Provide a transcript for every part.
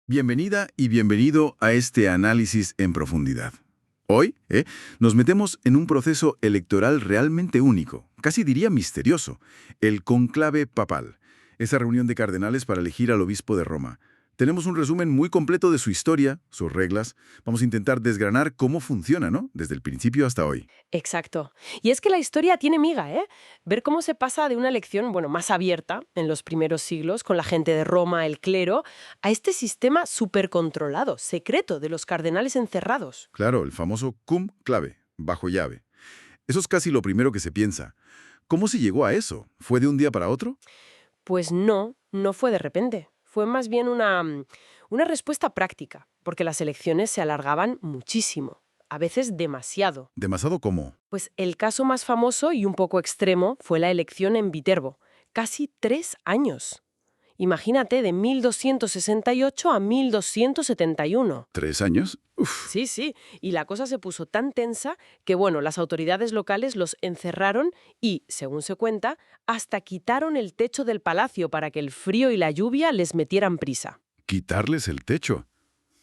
Bienvenida y bienvenido a este análisis en profundidad. Hoy, nos metemos en un proceso electoral realmente único, casi diría misterioso, el conclave papal, esa reunión de cardenales para elegir al obispo de Roma. Tenemos un resumen muy completo de su historia, sus reglas. Vamos a intentar desgranar cómo funciona, ¿no? Desde el principio hasta hoy. Exacto. Y es que la historia tiene miga, ¿eh? Ver cómo se pasa de una elección, más abierta en los primeros siglos, con la gente de Roma, el clero, a este sistema supercontrolado, secreto, de los cardenales encerrados. Claro, el famoso cum clave, bajo llave. Eso es casi lo primero que se piensa. ¿Cómo se llegó a eso? ¿Fue de un día para otro? Pues no fue de repente. Fue más bien una respuesta práctica, porque las elecciones se alargaban muchísimo, a veces demasiado. ¿Demasiado cómo? Pues el caso más famoso y un poco extremo fue la elección en Viterbo, casi 3 años. Imagínate, de 1268 a 1271. ¿3 años? Uf. Sí, y la cosa se puso tan tensa que, las autoridades locales los encerraron y, según se cuenta, hasta quitaron el techo del palacio para que el frío y la lluvia les metieran prisa. Quitarles el techo.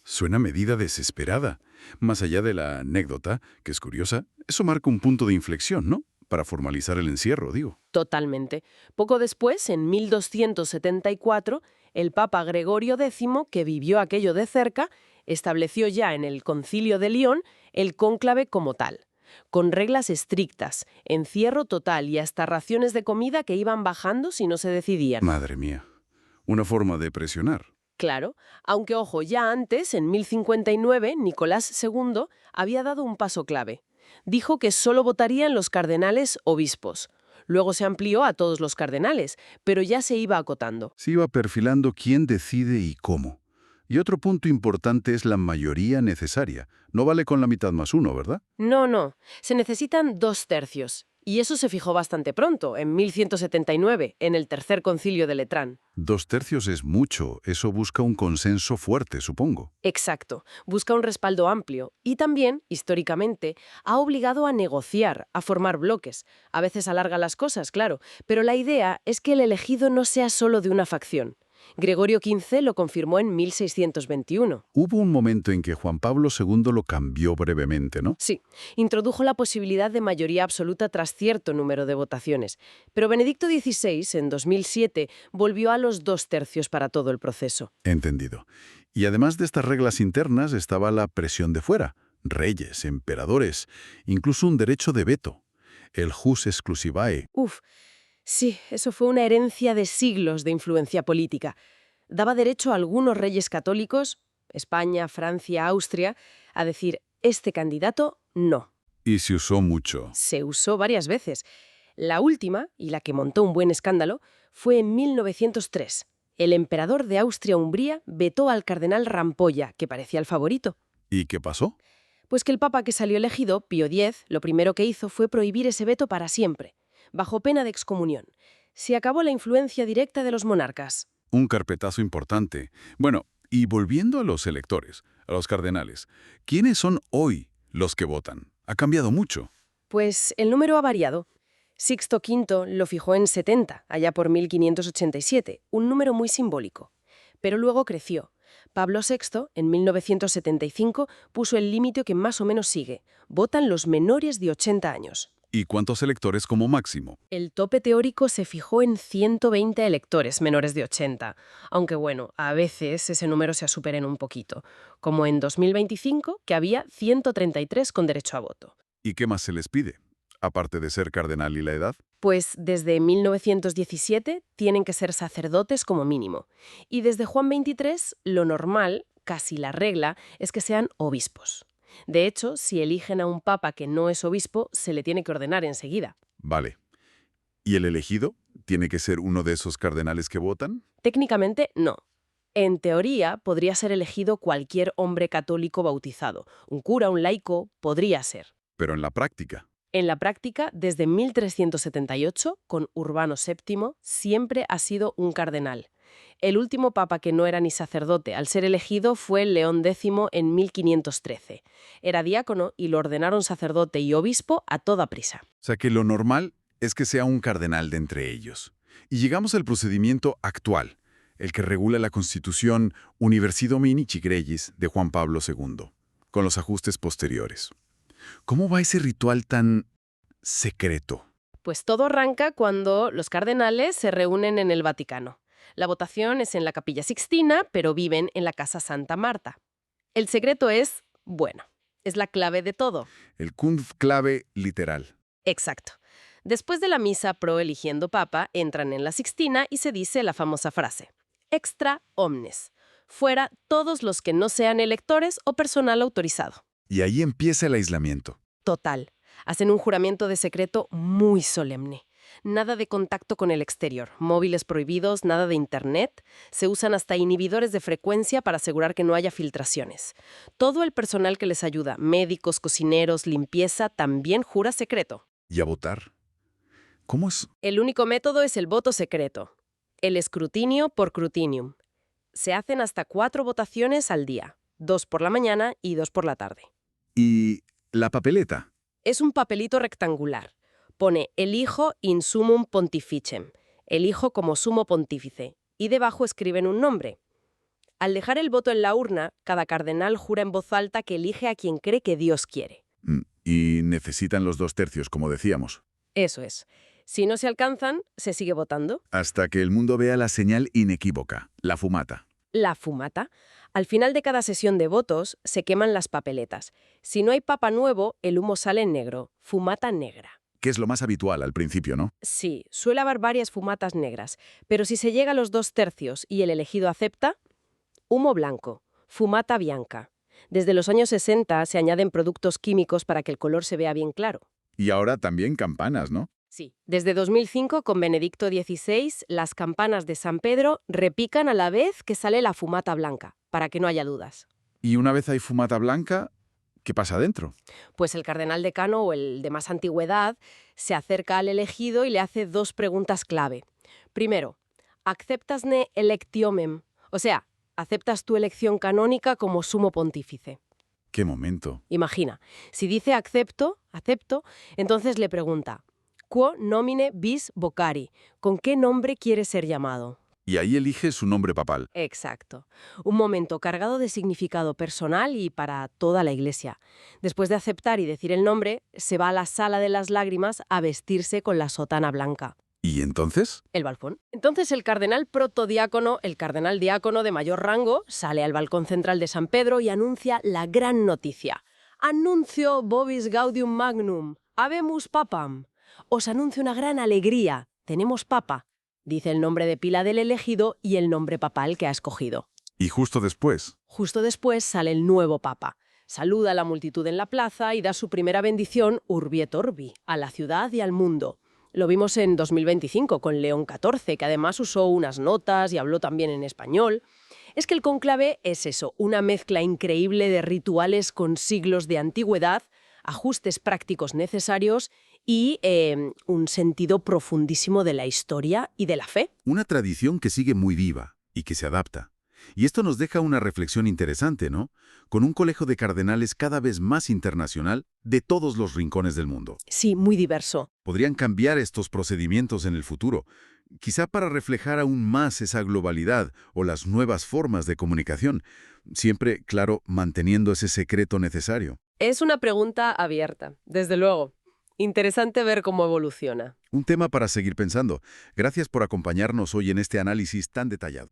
Suena medida desesperada. Más allá de la anécdota, que es curiosa, eso marca un punto de inflexión, ¿no? Para formalizar el encierro, digo. Totalmente. Poco después, en 1274, el Papa Gregorio X, que vivió aquello de cerca, estableció ya en el Concilio de León el cónclave como tal, con reglas estrictas, encierro total y hasta raciones de comida que iban bajando si no se decidían. Madre mía. Una forma de presionar. Claro, aunque ojo, ya antes, en 1059, Nicolás II había dado un paso clave. Dijo que solo votarían los cardenales obispos. Luego se amplió a todos los cardenales, pero ya se iba acotando. Se iba perfilando quién decide y cómo. Y otro punto importante es la mayoría necesaria. No vale con la mitad más uno, ¿verdad? No, se necesitan 2 tercios. Y eso se fijó bastante pronto, en 1179, en el Tercer Concilio de Letrán. 2 tercios es mucho. Eso busca un consenso fuerte, supongo. Exacto, busca un respaldo amplio y también, históricamente, ha obligado a negociar, a formar bloques. A veces alarga las cosas, claro, pero la idea es que el elegido no sea solo de una facción. Gregorio XV lo confirmó en 1621. Hubo un momento en que Juan Pablo II lo cambió brevemente, ¿no? Sí, introdujo la posibilidad de mayoría absoluta tras cierto número de votaciones, pero Benedicto XVI, en 2007, volvió a los 2 tercios para todo el proceso. Entendido. Y además de estas reglas internas estaba la presión de fuera. Reyes, emperadores, incluso un derecho de veto. El jus exclusivae. Uf, sí, eso fue una herencia de siglos de influencia política. Daba derecho a algunos reyes católicos, España, Francia, Austria, a decir, este candidato no. Y se usó mucho. Se usó varias veces. La última, y la que montó un buen escándalo, fue en 1903. El emperador de Austria-Hungría vetó al cardenal Rampolla, que parecía el favorito. ¿Y qué pasó? Pues que el papa que salió elegido, Pío X, lo primero que hizo fue prohibir ese veto para siempre, bajo pena de excomunión. Se acabó la influencia directa de los monarcas. Un carpetazo importante. Bueno, y volviendo a los electores, a los cardenales, ¿quiénes son hoy los que votan? Ha cambiado mucho. Pues el número ha variado. Sixto V lo fijó en 70, allá por 1587, un número muy simbólico. Pero luego creció. Pablo VI, en 1975, puso el límite que más o menos sigue. Votan los menores de 80 años. ¿Y cuántos electores como máximo? El tope teórico se fijó en 120 electores menores de 80, aunque a veces ese número se supera un poquito, como en 2025, que había 133 con derecho a voto. ¿Y qué más se les pide? Aparte de ser cardenal y la edad. Pues desde 1917 tienen que ser sacerdotes como mínimo, y desde Juan XXIII lo normal, casi la regla, es que sean obispos. De hecho, si eligen a un papa que no es obispo, se le tiene que ordenar enseguida. Vale. ¿Y el elegido? ¿Tiene que ser uno de esos cardenales que votan? Técnicamente, no. En teoría, podría ser elegido cualquier hombre católico bautizado. Un cura, un laico, podría ser. Pero en la práctica. En la práctica, desde 1378, con Urbano VII, siempre ha sido un cardenal. El último papa que no era ni sacerdote al ser elegido fue León X en 1513. Era diácono y lo ordenaron sacerdote y obispo a toda prisa. O sea que lo normal es que sea un cardenal de entre ellos. Y llegamos al procedimiento actual. el que regula la Constitución Universi Dominici Gregis de Juan Pablo II, con los ajustes posteriores. ¿Cómo va ese ritual tan secreto? Pues todo arranca cuando los cardenales se reúnen en el Vaticano. La votación es en la Capilla Sixtina, pero viven en la Casa Santa Marta. El secreto es, bueno, es la clave de todo. El conclave literal. Exacto. Después de la misa pro eligiendo papa, entran en la Sixtina y se dice la famosa frase: extra omnes, fuera todos los que no sean electores o personal autorizado. Y ahí empieza el aislamiento. Total. Hacen un juramento de secreto muy solemne. Nada de contacto con el exterior, móviles prohibidos, nada de internet. Se usan hasta inhibidores de frecuencia para asegurar que no haya filtraciones. Todo el personal que les ayuda, médicos, cocineros, limpieza, también jura secreto. ¿Y a votar? ¿Cómo es? El único método es el voto secreto. El escrutinio por crutinium. Se hacen hasta 4 votaciones al día, 2 por la mañana y 2 por la tarde. ¿Y la papeleta? Es un papelito rectangular. Pone elijo in sumum pontificem, elijo como sumo pontífice, y debajo escriben un nombre. Al dejar el voto en la urna, cada cardenal jura en voz alta que elige a quien cree que Dios quiere. Y necesitan los 2/3, como decíamos. Eso es. Si no se alcanzan, se sigue votando. Hasta que el mundo vea la señal inequívoca, la fumata. La fumata. Al final de cada sesión de votos, se queman las papeletas. Si no hay papa nuevo, el humo sale en negro. Fumata negra. Que es lo más habitual al principio, ¿no? Sí, suele haber varias fumatas negras, pero si se llega a los 2/3 y el elegido acepta, humo blanco, fumata bianca. Desde los años 60 se añaden productos químicos para que el color se vea bien claro. Y ahora también campanas, ¿no? Sí. Desde 2005, con Benedicto XVI, las campanas de San Pedro repican a la vez que sale la fumata blanca, para que no haya dudas. Y una vez hay fumata blanca, ¿qué pasa dentro? Pues el cardenal decano o el de más antigüedad se acerca al elegido y le hace 2 preguntas clave. Primero, ¿acceptasne electiomem? O sea, ¿aceptas tu elección canónica como sumo pontífice? ¡Qué momento! Imagina, si dice acepto, entonces le pregunta, ¿quo nomine vis vocari? ¿Con qué nombre quieres ser llamado? Y ahí elige su nombre papal. Exacto. Un momento cargado de significado personal y para toda la Iglesia. Después de aceptar y decir el nombre, se va a la sala de las lágrimas a vestirse con la sotana blanca. ¿Y entonces? El balcón. Entonces el cardenal protodiácono, el cardenal diácono de mayor rango, sale al balcón central de San Pedro y anuncia la gran noticia. Annuncio vobis gaudium magnum, habemus papam. Os anuncio una gran alegría. Tenemos papa. Dice el nombre de pila del elegido y el nombre papal que ha escogido. ¿Y justo después? Justo después sale el nuevo papa. Saluda a la multitud en la plaza y da su primera bendición Urbi et Orbi, a la ciudad y al mundo. Lo vimos en 2025 con León XIV, que además usó unas notas y habló también en español. Es que el cónclave es eso, una mezcla increíble de rituales con siglos de antigüedad, ajustes prácticos necesarios y un sentido profundísimo de la historia y de la fe. Una tradición que sigue muy viva y que se adapta. Y esto nos deja una reflexión interesante, ¿no? Con un colegio de cardenales cada vez más internacional de todos los rincones del mundo. Sí, muy diverso. Podrían cambiar estos procedimientos en el futuro, quizá para reflejar aún más esa globalidad o las nuevas formas de comunicación, siempre, claro, manteniendo ese secreto necesario. Es una pregunta abierta, desde luego. Interesante ver cómo evoluciona. Un tema para seguir pensando. Gracias por acompañarnos hoy en este análisis tan detallado.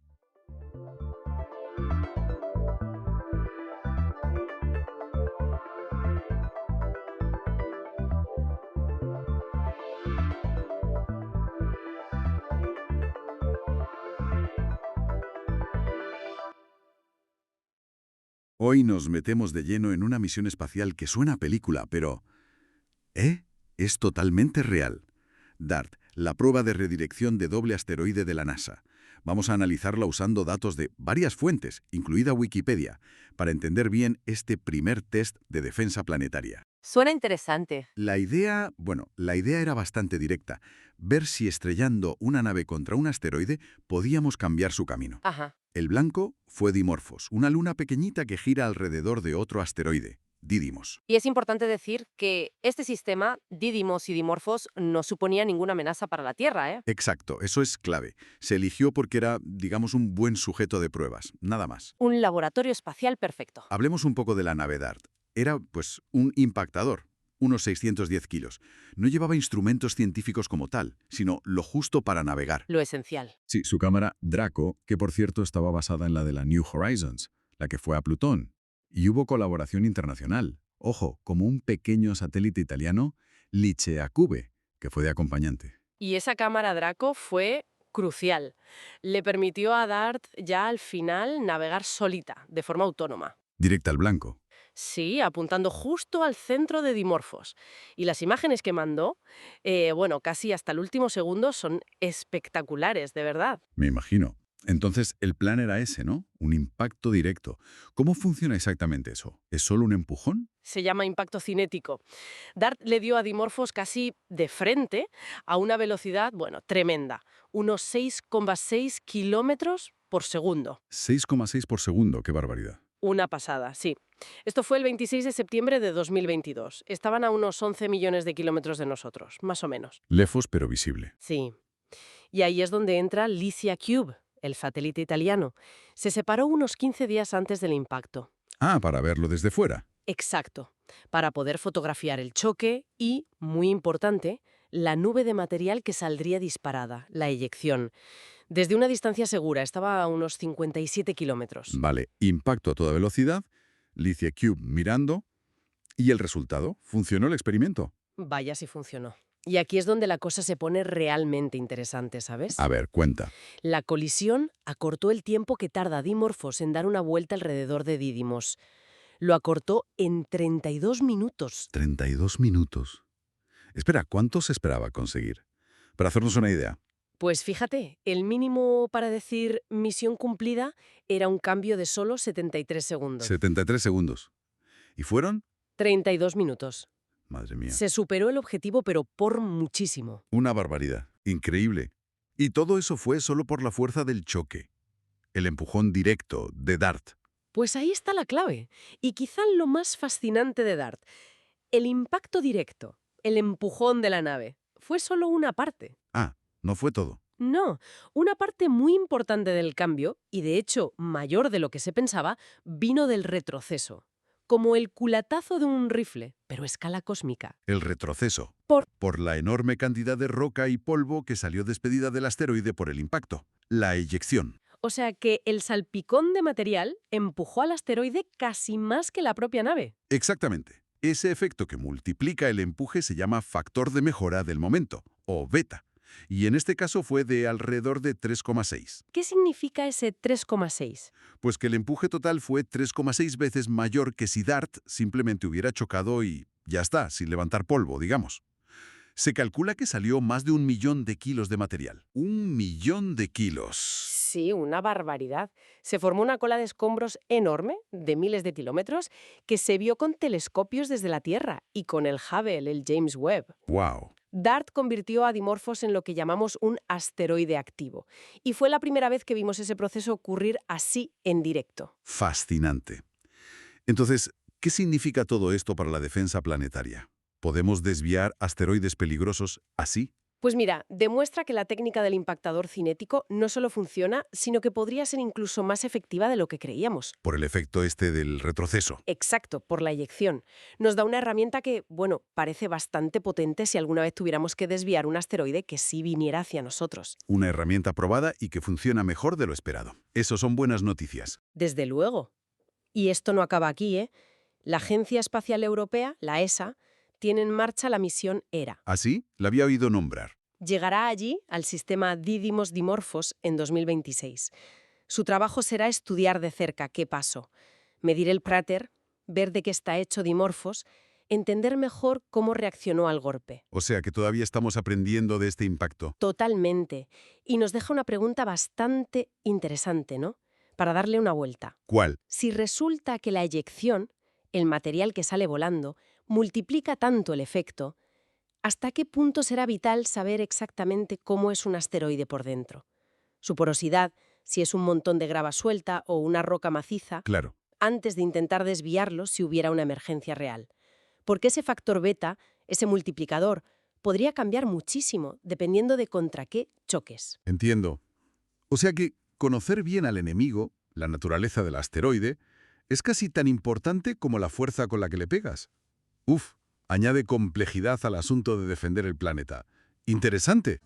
Hoy nos metemos de lleno en una misión espacial que suena a película, pero es totalmente real. DART, la prueba de redirección de doble asteroide de la NASA. Vamos a analizarla usando datos de varias fuentes, incluida Wikipedia, para entender bien este primer test de defensa planetaria. Suena interesante. La idea era bastante directa. Ver si estrellando una nave contra un asteroide podíamos cambiar su camino. Ajá. El blanco fue Dimorphos, una luna pequeñita que gira alrededor de otro asteroide. Didymos. Y es importante decir que este sistema, Didymos y Dimorphos, no suponía ninguna amenaza para la Tierra, ¿eh? Exacto, eso es clave. Se eligió porque era, digamos, un buen sujeto de pruebas, nada más. Un laboratorio espacial perfecto. Hablemos un poco de la nave DART. Era, pues, un impactador, unos 610 kilos. No llevaba instrumentos científicos como tal, sino lo justo para navegar. Lo esencial. Sí, su cámara Draco, que por cierto estaba basada en la de la New Horizons, la que fue a Plutón. Y hubo colaboración internacional. Ojo, como un pequeño satélite italiano, Liceacube, que fue de acompañante. Y esa cámara Draco fue crucial. Le permitió a DART ya al final navegar solita, de forma autónoma. Directa al blanco. Sí, apuntando justo al centro de Dimorphos. Y las imágenes que mandó, bueno, casi hasta el último segundo son espectaculares, de verdad. Me imagino. Entonces, el plan era ese, ¿no? Un impacto directo. ¿Cómo funciona exactamente eso? ¿Es solo un empujón? Se llama impacto cinético. DART le dio a Dimorphos casi de frente a una velocidad, bueno, tremenda. Unos 6,6 kilómetros por segundo. 6,6 por segundo, qué barbaridad. Una pasada, sí. Esto fue el 26 de septiembre de 2022. Estaban a unos 11 millones de kilómetros de nosotros, más o menos. Lejos pero visible. Sí. Y ahí es donde entra LiCeACube, el satélite italiano. Se separó unos 15 días antes del impacto. Ah, para verlo desde fuera. Exacto. Para poder fotografiar el choque y, muy importante, la nube de material que saldría disparada, la eyección. Desde una distancia segura, estaba a unos 57 kilómetros. Vale, impacto a toda velocidad, LiCeACube mirando, y el resultado, funcionó el experimento. Vaya si funcionó. Y aquí es donde la cosa se pone realmente interesante, ¿sabes? A ver, cuenta. La colisión acortó el tiempo que tarda Dimorphos en dar una vuelta alrededor de Didymos. Lo acortó en 32 minutos. 32 minutos. Espera, ¿cuánto se esperaba conseguir? Para hacernos una idea. Pues fíjate, el mínimo para decir misión cumplida era un cambio de solo 73 segundos. 73 segundos. ¿Y fueron? 32 minutos. Madre mía. Se superó el objetivo, pero por muchísimo. Una barbaridad. Increíble. Y todo eso fue solo por la fuerza del choque. El empujón directo de DART. Pues ahí está la clave. Y quizá lo más fascinante de DART. El impacto directo, el empujón de la nave, fue solo una parte. Ah, no fue todo. No, una parte muy importante del cambio, y de hecho mayor de lo que se pensaba, vino del retroceso. Como el culatazo de un rifle, pero a escala cósmica. El retroceso. Por- Por la enorme cantidad de roca y polvo que salió despedida del asteroide por el impacto. La eyección. O sea que el salpicón de material empujó al asteroide casi más que la propia nave. Exactamente. Ese efecto que multiplica el empuje se llama factor de mejora del momento, o beta. Y en este caso fue de alrededor de 3,6. ¿Qué significa ese 3,6? Pues que el empuje total fue 3,6 veces mayor que si DART simplemente hubiera chocado y ya está, sin levantar polvo, digamos. Se calcula que salió más de 1.000.000 de kilos de material. 1.000.000 de kilos. Sí, una barbaridad. Se formó una cola de escombros enorme, de miles de kilómetros, que se vio con telescopios desde la Tierra y con el Hubble, el James Webb. ¡Wow! DART convirtió a Dimorphos en lo que llamamos un asteroide activo. Y fue la primera vez que vimos ese proceso ocurrir así en directo. Fascinante. Entonces, ¿qué significa todo esto para la defensa planetaria? ¿Podemos desviar asteroides peligrosos así? Pues mira, demuestra que la técnica del impactador cinético no solo funciona, sino que podría ser incluso más efectiva de lo que creíamos. Por el efecto este del retroceso. Exacto, por la eyección. Nos da una herramienta que, bueno, parece bastante potente si alguna vez tuviéramos que desviar un asteroide que sí viniera hacia nosotros. Una herramienta probada y que funciona mejor de lo esperado. Eso son buenas noticias. Desde luego. Y esto no acaba aquí, ¿eh? La Agencia Espacial Europea, la ESA, tiene en marcha la misión ERA. ¿Así? La había oído nombrar. Llegará allí al sistema Didymos-Dimorphos en 2026. Su trabajo será estudiar de cerca qué pasó, medir el cráter, ver de qué está hecho Dimorphos, entender mejor cómo reaccionó al golpe. O sea que todavía estamos aprendiendo de este impacto. Totalmente. Y nos deja una pregunta bastante interesante, ¿no? Para darle una vuelta. ¿Cuál? Si resulta que la eyección, el material que sale volando, multiplica tanto el efecto, ¿hasta qué punto será vital saber exactamente cómo es un asteroide por dentro? Su porosidad, si es un montón de grava suelta o una roca maciza. Claro. antes de intentar desviarlos si hubiera una emergencia real. Porque ese factor beta, ese multiplicador, podría cambiar muchísimo dependiendo de contra qué choques. Entiendo. O sea que conocer bien al enemigo, la naturaleza del asteroide, es casi tan importante como la fuerza con la que le pegas. Uf, añade complejidad al asunto de defender el planeta. Interesante.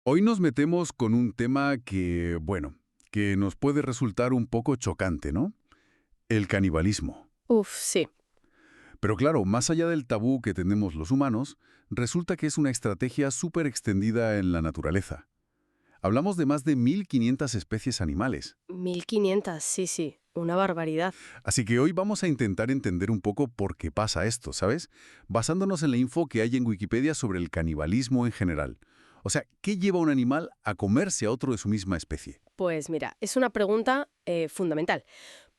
Hoy nos metemos con un tema que, bueno, que nos puede resultar un poco chocante, ¿no? El canibalismo. Uf, sí. Pero claro, más allá del tabú que tenemos los humanos, resulta que es una estrategia súper extendida en la naturaleza. Hablamos de más de 1.500 especies animales. 1500, sí. Una barbaridad. Así que hoy vamos a intentar entender un poco por qué pasa esto, ¿sabes? Basándonos en la info que hay en Wikipedia sobre el canibalismo en general. O sea, ¿qué lleva a un animal a comerse a otro de su misma especie? Pues mira, es una pregunta fundamental.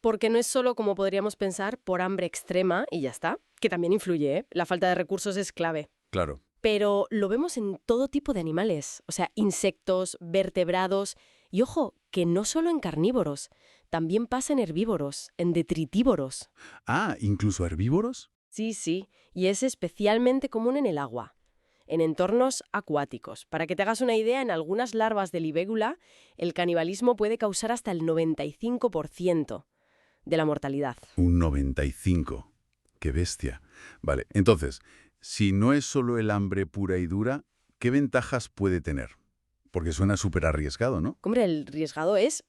Porque no es solo, como podríamos pensar, por hambre extrema y ya está, que también influye, ¿eh? La falta de recursos es clave. Claro. Pero lo vemos en todo tipo de animales, o sea, insectos, vertebrados y, ojo, que no solo en carnívoros, también pasa en herbívoros, en detritívoros. Ah, ¿incluso herbívoros? Sí, y es especialmente común en el agua, en entornos acuáticos. Para que te hagas una idea, en algunas larvas de libélula, el canibalismo puede causar hasta el 95% de la mortalidad. Un 95. ¡Qué bestia! Vale, entonces, si no es solo el hambre pura y dura, ¿qué ventajas puede tener? Porque suena súper arriesgado, ¿no? Hombre, el riesgado es,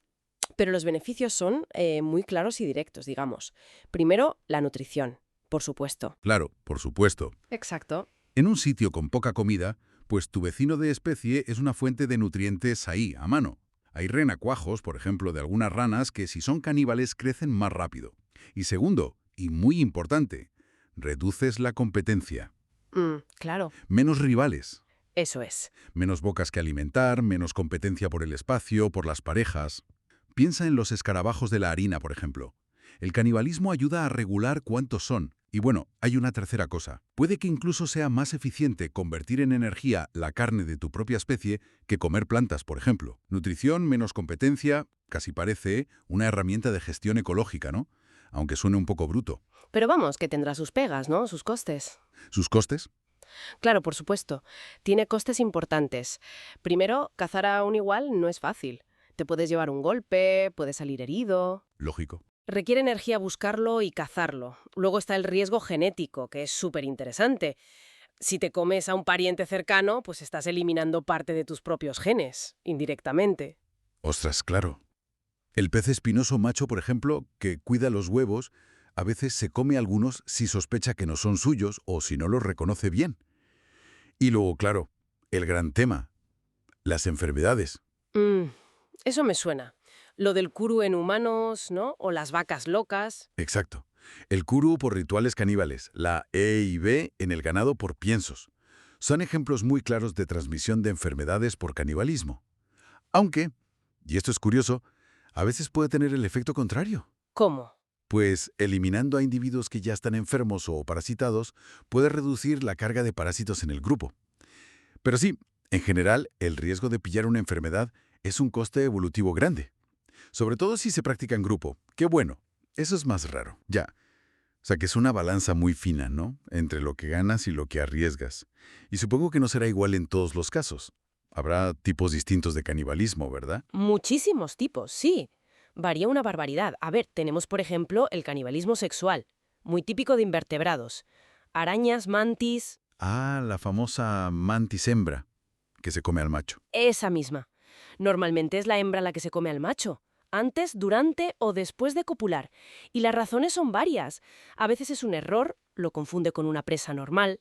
pero los beneficios son muy claros y directos, digamos. Primero, la nutrición, por supuesto. Claro, por supuesto. Exacto. En un sitio con poca comida, pues tu vecino de especie es una fuente de nutrientes ahí, a mano. Hay renacuajos, por ejemplo, de algunas ranas que si son caníbales crecen más rápido. Y segundo, y muy importante, reduces la competencia. Claro. Menos rivales. Eso es. Menos bocas que alimentar, menos competencia por el espacio, por las parejas. Piensa en los escarabajos de la harina, por ejemplo. El canibalismo ayuda a regular cuántos son. Y bueno, hay una tercera cosa. Puede que incluso sea más eficiente convertir en energía la carne de tu propia especie que comer plantas, por ejemplo. Nutrición menos competencia, casi parece una herramienta de gestión ecológica, ¿no? Aunque suene un poco bruto. Pero vamos, que tendrá sus pegas, ¿no? Sus costes. ¿Sus costes? Claro, por supuesto. Tiene costes importantes. Primero, cazar a un igual no es fácil. Te puedes llevar un golpe, puedes salir herido. Lógico. Requiere energía buscarlo y cazarlo. Luego está el riesgo genético, que es súper interesante. Si te comes a un pariente cercano, pues estás eliminando parte de tus propios genes, indirectamente. Ostras, claro. El pez espinoso macho, por ejemplo, que cuida los huevos, a veces se come algunos si sospecha que no son suyos o si no los reconoce bien. Y luego, claro, el gran tema, las enfermedades. Eso me suena. Lo del kuru en humanos, ¿no? O las vacas locas. Exacto. El kuru por rituales caníbales, la E y B en el ganado por piensos. Son ejemplos muy claros de transmisión de enfermedades por canibalismo. Aunque, y esto es curioso, a veces puede tener el efecto contrario. ¿Cómo? Pues eliminando a individuos que ya están enfermos o parasitados puede reducir la carga de parásitos en el grupo. Pero sí, en general, el riesgo de pillar una enfermedad es un coste evolutivo grande. Sobre todo si se practica en grupo. Qué bueno, eso es más raro. Ya. O sea que es una balanza muy fina, ¿no? Entre lo que ganas y lo que arriesgas. Y supongo que no será igual en todos los casos. Habrá tipos distintos de canibalismo, ¿verdad? Muchísimos tipos, sí. Varía una barbaridad. A ver, tenemos por ejemplo el canibalismo sexual, muy típico de invertebrados. Arañas, mantis... Ah, la famosa mantis hembra, que se come al macho. Esa misma. Normalmente es la hembra la que se come al macho, antes, durante o después de copular. Y las razones son varias. A veces es un error, lo confunde con una presa normal.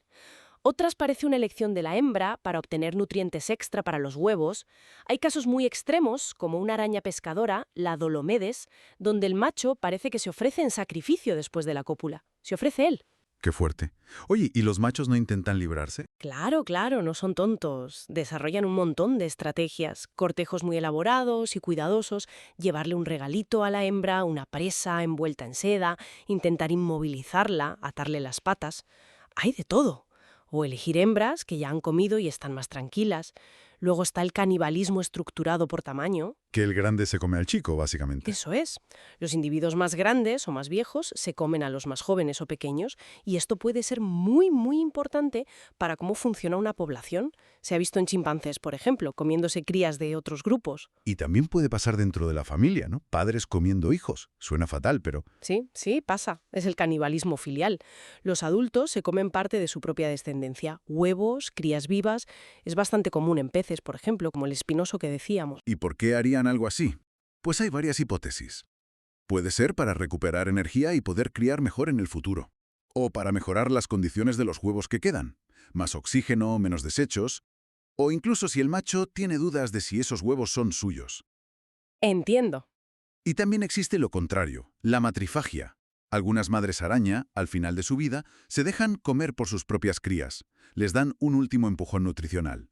Otras parece una elección de la hembra para obtener nutrientes extra para los huevos. Hay casos muy extremos, como una araña pescadora, la Dolomedes, donde el macho parece que se ofrece en sacrificio después de la cópula. Se ofrece él. Qué fuerte. Oye, ¿y los machos no intentan librarse? Claro, claro, no son tontos. Desarrollan un montón de estrategias, cortejos muy elaborados y cuidadosos, llevarle un regalito a la hembra, una presa envuelta en seda, intentar inmovilizarla, atarle las patas. Hay de todo. O elegir hembras que ya han comido y están más tranquilas. Luego está el canibalismo estructurado por tamaño. Que el grande se come al chico, básicamente. Eso es. Los individuos más grandes o más viejos se comen a los más jóvenes o pequeños y esto puede ser muy, muy importante para cómo funciona una población. Se ha visto en chimpancés, por ejemplo, comiéndose crías de otros grupos. Y también puede pasar dentro de la familia, ¿no? Padres comiendo hijos. Suena fatal, pero Sí, sí, pasa. Es el canibalismo filial. Los adultos se comen parte de su propia descendencia. Huevos, crías vivas. Es bastante común en peces, por ejemplo, como el espinoso que decíamos. ¿y por qué harían algo así? Pues hay varias hipótesis. Puede ser para recuperar energía y poder criar mejor en el futuro. O para mejorar las condiciones de los huevos que quedan. Más oxígeno, menos desechos. O incluso si el macho tiene dudas de si esos huevos son suyos. Entiendo. Y también existe lo contrario, la matrifagia. Algunas madres araña, al final de su vida, se dejan comer por sus propias crías. Les dan un último empujón nutricional.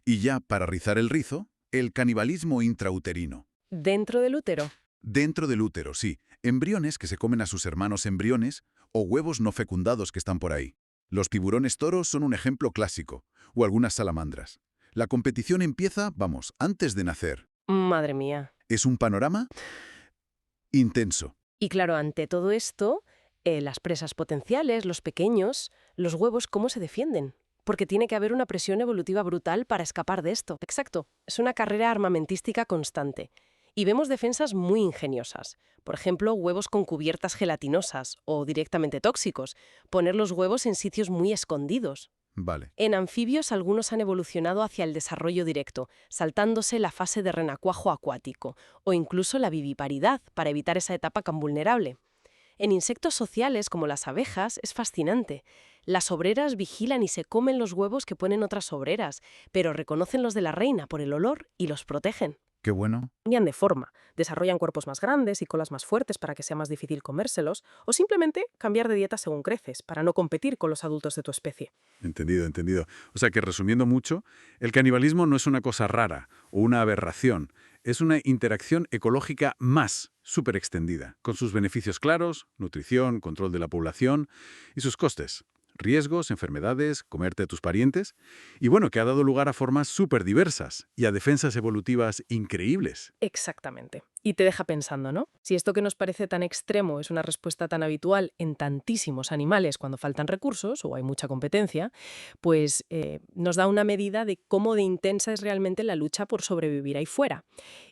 Y ya, para rizar el rizo, el canibalismo intrauterino. Dentro del útero. Dentro del útero, sí. Embriones que se comen a sus hermanos embriones o huevos no fecundados que están por ahí. Los tiburones toros son un ejemplo clásico, o algunas salamandras. La competición empieza, vamos, antes de nacer. Madre mía. Es un panorama intenso. Y claro, ante todo esto, las presas potenciales, los pequeños, los huevos, ¿cómo se defienden? Porque tiene que haber una presión evolutiva brutal para escapar de esto. Exacto. Es una carrera armamentística constante. Y vemos defensas muy ingeniosas. Por ejemplo, huevos con cubiertas gelatinosas o directamente tóxicos. Poner los huevos en sitios muy escondidos. Vale. En anfibios, algunos han evolucionado hacia el desarrollo directo, saltándose la fase de renacuajo acuático, o incluso la viviparidad, para evitar esa etapa tan vulnerable. En insectos sociales, como las abejas, es fascinante. Las obreras vigilan y se comen los huevos que ponen otras obreras, pero reconocen los de la reina por el olor y los protegen. Qué bueno. Cambian de forma, desarrollan cuerpos más grandes y colas más fuertes para que sea más difícil comérselos, o simplemente cambiar de dieta según creces, para no competir con los adultos de tu especie. Entendido, entendido. O sea que, resumiendo mucho, el canibalismo no es una cosa rara o una aberración. Es una interacción ecológica más súper extendida, con sus beneficios claros, nutrición, control de la población y sus costes. Riesgos, enfermedades, comerte a tus parientes. Y bueno, que ha dado lugar a formas súper diversas y a defensas evolutivas increíbles. Exactamente. Y te deja pensando, ¿no? Si esto que nos parece tan extremo es una respuesta tan habitual en tantísimos animales cuando faltan recursos o hay mucha competencia, pues nos da una medida de cómo de intensa es realmente la lucha por sobrevivir ahí fuera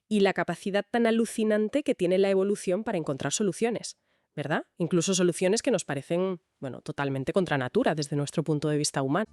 y la capacidad tan alucinante que tiene la evolución para encontrar soluciones, ¿verdad? Incluso soluciones que nos parecen, bueno, totalmente contra natura desde nuestro punto de vista humano.